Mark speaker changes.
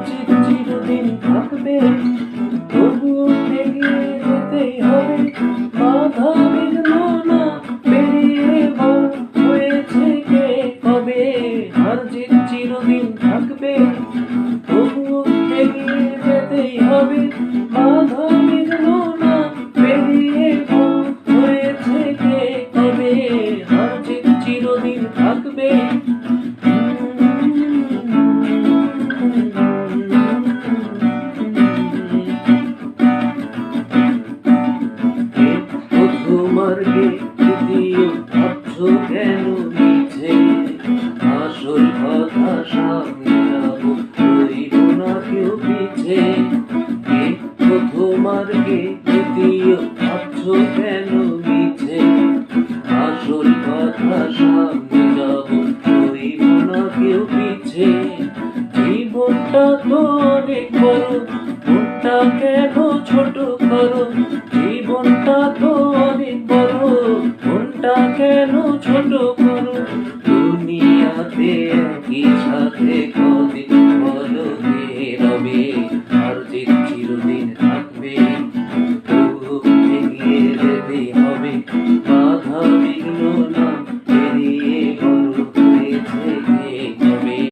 Speaker 1: জিত চিরদিন থাকবে, তবুও এগিয়ে যেতেই হবে। বাধা বিঘ্ন না পেরিয়ে বড় হয়েছে কে কবে। হার জিত চিরদিন থাকবে, তবুও এগিয়ে যেতেই হবে। বাধা বিঘ্ন না পেরিয়ে বড় হয়েছে কে কবে। হার জিত চিরদিন থাকবে। মার্গে দ্বিতীয় ভাবছো কেন মিছে, আসল কথা সামনে যাব, রইব না কেউ পিছে। মার্গে দ্বিতীয় ভাবছো কেন মিছে, আসল কথা সামনে যাব, রইব না কেউ পিছে। জীবনটা তো অনেক বড়, মনটা কেন ছোট করো। জীবনটা তো অনেক বড়, মনটা কেন ছোট করো। দুনিয়াতে একই সাথে